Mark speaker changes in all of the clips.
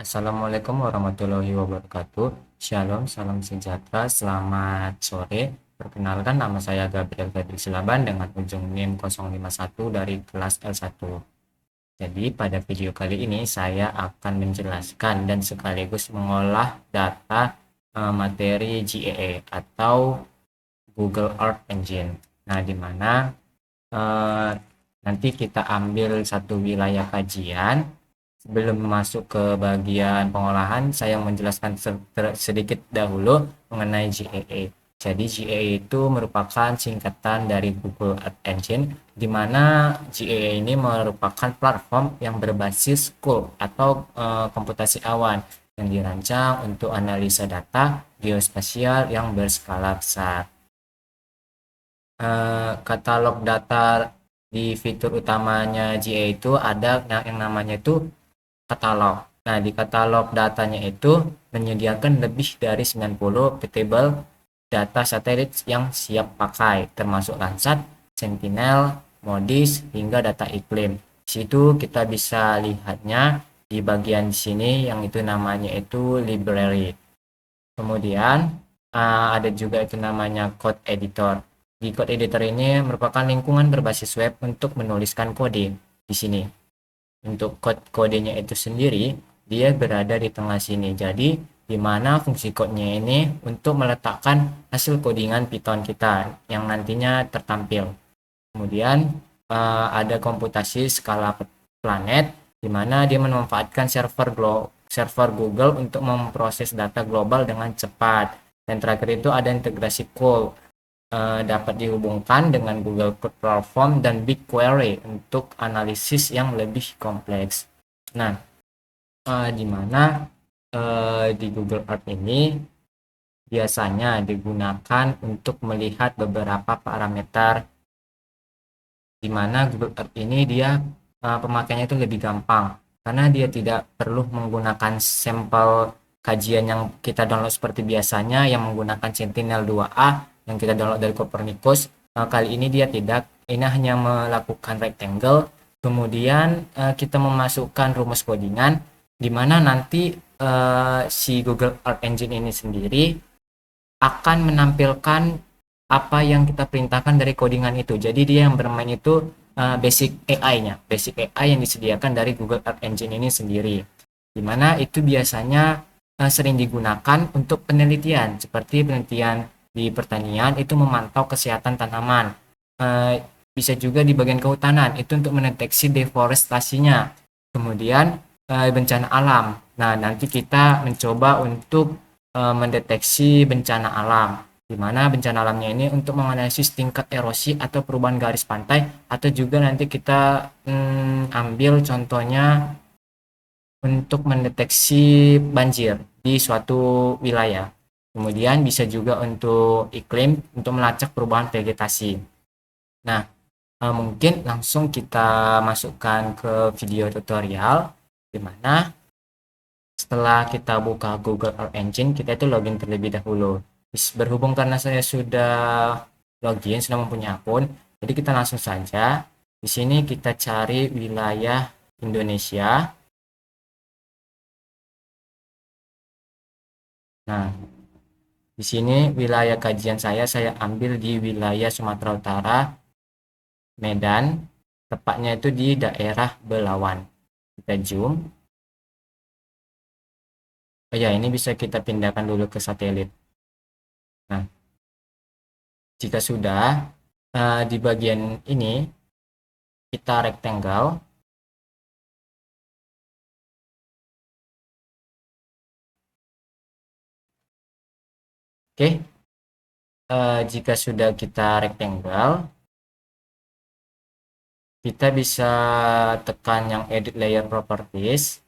Speaker 1: Assalamualaikum warahmatullahi wabarakatuh. Shalom, salam sejahtera, selamat sore. Perkenalkan, nama saya Gabriel Febri Silaban dengan ujung NIM 051 dari kelas L1. Jadi pada video kali ini saya akan menjelaskan dan sekaligus mengolah data materi GAA atau Google Earth Engine. Nah, di mana eh, nanti kita ambil satu wilayah kajian. Sebelum masuk ke bagian pengolahan, saya menjelaskan sedikit dahulu mengenai GAA. Jadi GAA itu merupakan singkatan dari Google Earth Engine, di mana GAA ini merupakan platform yang berbasis Sql atau komputasi awan yang dirancang untuk analisa data geospasial yang berskala besar. Katalog data di fitur utamanya GA itu ada yang namanya itu katalog. Nah, di katalog datanya itu menyediakan lebih dari 90 table data satelit yang siap pakai, termasuk Landsat, Sentinel, MODIS, hingga data iklim. Di situ kita bisa lihatnya di bagian sini yang itu namanya itu library. Kemudian ada juga itu namanya code editor. Di code editor ini merupakan lingkungan berbasis web untuk menuliskan kode di sini. Untuk kodenya itu sendiri, dia berada di tengah sini. Jadi, di mana fungsi code-nya ini untuk meletakkan hasil codingan Python kita yang nantinya tertampil. Kemudian, ada komputasi skala planet, di mana dia memanfaatkan server Google untuk memproses data global dengan cepat. Dan terakhir itu ada integrasi call, dapat dihubungkan dengan Google Cloud Platform dan BigQuery untuk analisis yang lebih kompleks. Nah, di mana di Google Earth ini biasanya digunakan untuk melihat beberapa parameter, di mana Google Earth ini dia pemakaiannya itu lebih gampang karena dia tidak perlu menggunakan sampel kajian yang kita download seperti biasanya yang menggunakan Sentinel-2A yang kita download dari Copernicus. Kali ini dia tidak, ini hanya melakukan rectangle, kemudian kita memasukkan rumus codingan di mana nanti si Google Earth Engine ini sendiri akan menampilkan apa yang kita perintahkan dari codingan itu. Jadi dia yang bermain itu basic AI-nya, basic AI yang disediakan dari Google Earth Engine ini sendiri. Dimana itu biasanya sering digunakan untuk penelitian, seperti penelitian di pertanian itu memantau kesehatan tanaman. Bisa juga di bagian kehutanan itu untuk mendeteksi deforestasinya. Kemudian bencana alam. Nah, nanti kita mencoba untuk mendeteksi bencana alam, di mana bencana alamnya ini untuk menganalisis tingkat erosi atau perubahan garis pantai, atau juga nanti kita ambil contohnya untuk mendeteksi banjir di suatu wilayah. Kemudian bisa juga untuk iklim, untuk melacak perubahan vegetasi. Nah, mungkin langsung kita masukkan ke video tutorial, di mana setelah kita buka Google Earth Engine, kita itu login terlebih dahulu. Berhubung karena saya sudah login, sudah mempunyai akun, jadi kita langsung saja. Di sini kita cari wilayah Indonesia. Nah, di sini wilayah kajian saya ambil di wilayah Sumatera Utara, Medan, tepatnya itu di daerah Belawan. Kita zoom. Oh ya, ini bisa kita pindahkan dulu ke satelit. Nah, jika sudah di bagian ini kita rectangle. Oke, jika sudah kita rectangle, kita bisa tekan yang edit layer properties.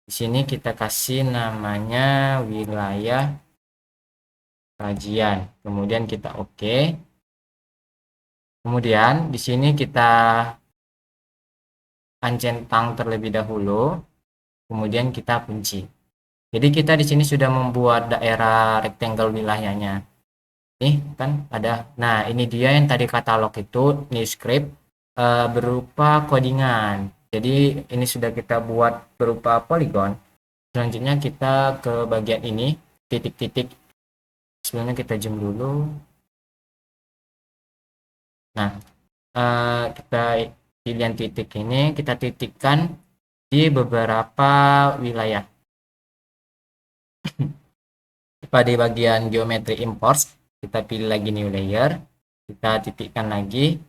Speaker 1: Di sini kita kasih namanya wilayah kajian. Kemudian kita oke. Kemudian di sini kita centang terlebih dahulu. Kemudian kita kunci. Jadi kita di sini sudah membuat daerah rectangle wilayahnya. Nih kan ada. Nah, ini dia yang tadi katalog itu new script berupa codingan. Jadi ini sudah kita buat berupa polygon. Selanjutnya kita ke bagian ini, titik-titik. Sebelumnya kita zoom dulu. Nah, kita pilihan titik ini kita titikkan di beberapa wilayah. Pada bagian geometri import, kita pilih lagi new layer, kita titikkan lagi.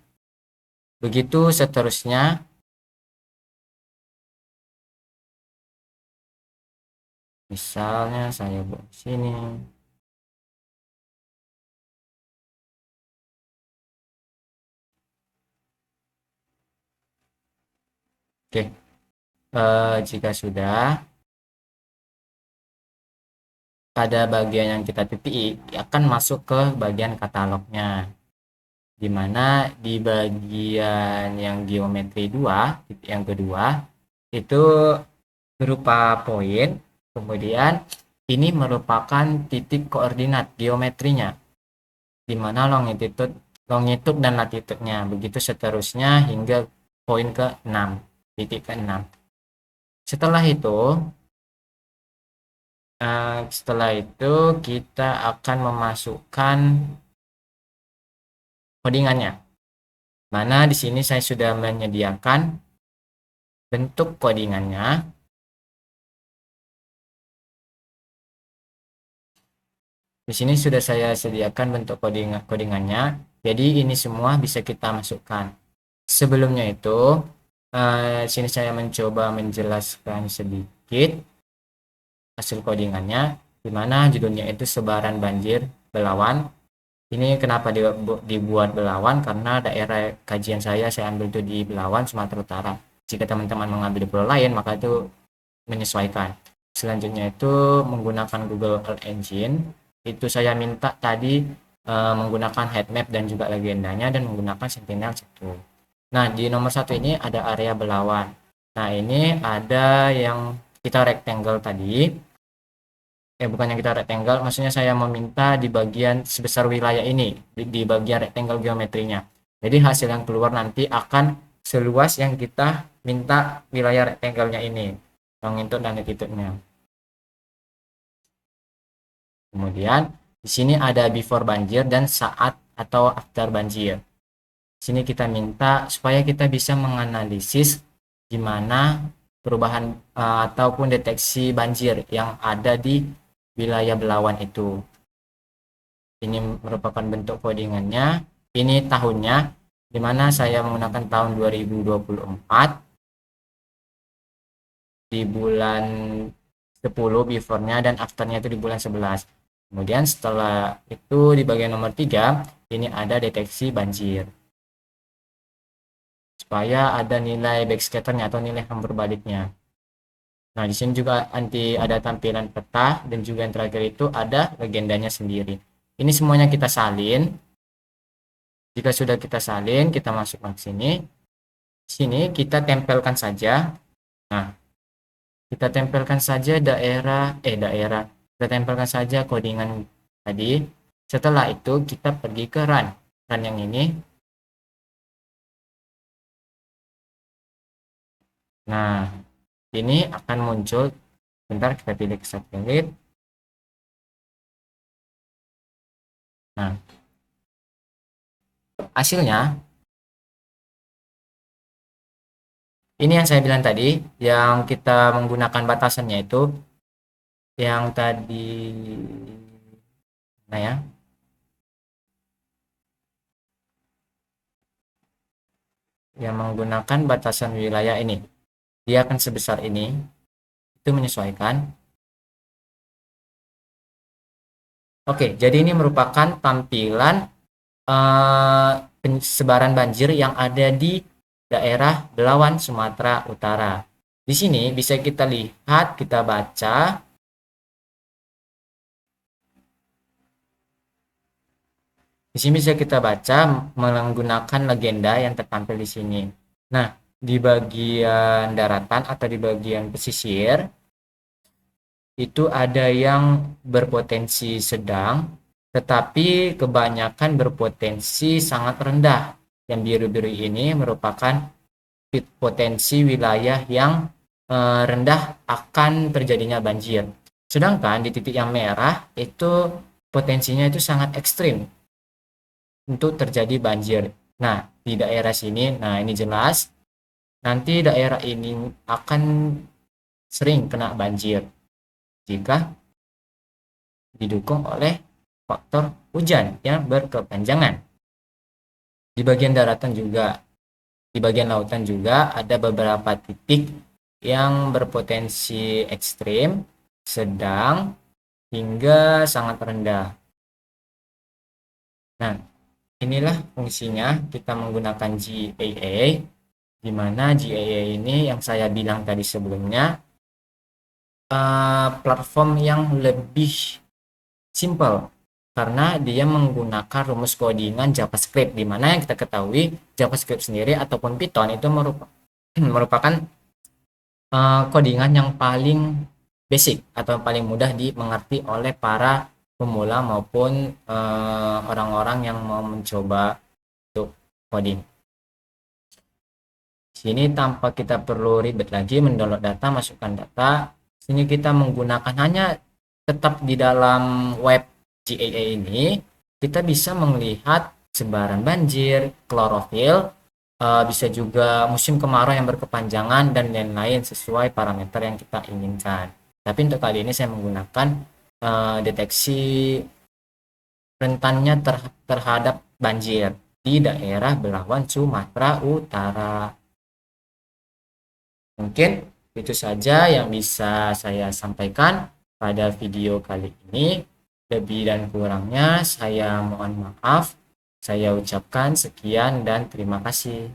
Speaker 1: Begitu seterusnya. Misalnya saya buat sini. Oke, jika sudah, pada bagian yang kita titik akan masuk ke bagian katalognya, di mana di bagian yang geometri 2, titik yang kedua, itu berupa poin, kemudian ini merupakan titik koordinat geometrinya, di mana longitude dan latitude-nya, begitu seterusnya hingga poin ke-6, titik ke-6. Setelah itu kita akan memasukkan codingannya. Mana di sini saya sudah menyediakan bentuk codingannya. Di sini sudah saya sediakan bentuk codingannya. Jadi ini semua bisa kita masukkan. Sebelumnya itu, sini saya mencoba menjelaskan sedikit hasil codingannya, di mana judulnya itu sebaran banjir Belawan. Ini kenapa dibuat Belawan, karena daerah kajian saya ambil itu di Belawan, Sumatera Utara. Jika teman-teman mengambil di pulau lain, maka itu menyesuaikan. Selanjutnya itu menggunakan Google Earth Engine. Itu saya minta tadi menggunakan heatmap dan juga legendanya, dan menggunakan Sentinel-1. Nah, di nomor 1 ini ada area Belawan. Nah, ini ada yang kita rectangle tadi. Bukannya kita rectangle, maksudnya saya meminta di bagian sebesar wilayah ini, di bagian rectangle geometrinya. Jadi hasil yang keluar nanti akan seluas yang kita minta wilayah rectangle-nya ini, longitude dan latitude-nya. Kemudian di sini ada before banjir dan saat atau after banjir. Di sini kita minta supaya kita bisa menganalisis di mana perubahan ataupun deteksi banjir yang ada di wilayah Belawan itu. Ini merupakan bentuk codingannya. Ini tahunnya, di mana saya menggunakan tahun 2024 di bulan 10 before-nya, dan after-nya itu di bulan 11. Kemudian setelah itu di bagian nomor 3 ini ada deteksi banjir, supaya ada nilai backscatter-nya atau nilai hambur baliknya. Nah, di sini juga ada tampilan peta, dan juga yang terakhir itu ada legendanya sendiri. Ini semuanya kita salin. Jika sudah kita salin, kita masukkan ke sini. Sini kita tempelkan saja. Nah, kita tempelkan saja kita tempelkan saja codingan tadi. Setelah itu kita pergi ke run yang ini. Nah, ini akan muncul. Bentar, kita pilih ke satelit. Nah, hasilnya ini yang saya bilang tadi, yang kita menggunakan batasannya itu yang tadi, nah ya, yang menggunakan batasan wilayah ini, dia akan sebesar ini, itu menyesuaikan. Oke, jadi ini merupakan tampilan sebaran banjir yang ada di daerah Belawan, Sumatera Utara. Di sini bisa kita lihat, kita baca. Di sini bisa kita baca menggunakan legenda yang tertampil di sini. Nah, di bagian daratan atau di bagian pesisir itu ada yang berpotensi sedang, tetapi kebanyakan berpotensi sangat rendah. Yang biru-biru ini merupakan potensi wilayah yang rendah akan terjadinya banjir. Sedangkan di titik yang merah itu potensinya itu sangat ekstrim untuk terjadi banjir. Nah, di daerah sini, nah ini jelas nanti daerah ini akan sering kena banjir jika didukung oleh faktor hujan yang berkepanjangan. Di bagian daratan juga, di bagian lautan juga ada beberapa titik yang berpotensi ekstrim, sedang, hingga sangat rendah. Nah, inilah fungsinya kita menggunakan GAA, di mana GAA ini yang saya bilang tadi sebelumnya, platform yang lebih simple karena dia menggunakan rumus codingan JavaScript, di mana yang kita ketahui JavaScript sendiri ataupun Python itu merupakan codingan yang paling basic atau paling mudah dimengerti oleh para pemula maupun orang-orang yang mau mencoba untuk coding. Sini tanpa kita perlu ribet lagi mendownload data, masukkan data. Sini kita menggunakan hanya tetap di dalam web GAA ini, kita bisa melihat sebaran banjir, klorofil, bisa juga musim kemarau yang berkepanjangan dan lain-lain sesuai parameter yang kita inginkan. Tapi untuk kali ini saya menggunakan deteksi rentannya terhadap banjir di daerah Belawan, Sumatera Utara. Mungkin itu saja yang bisa saya sampaikan pada video kali ini. Lebih dan kurangnya saya mohon maaf. Saya ucapkan sekian dan terima kasih.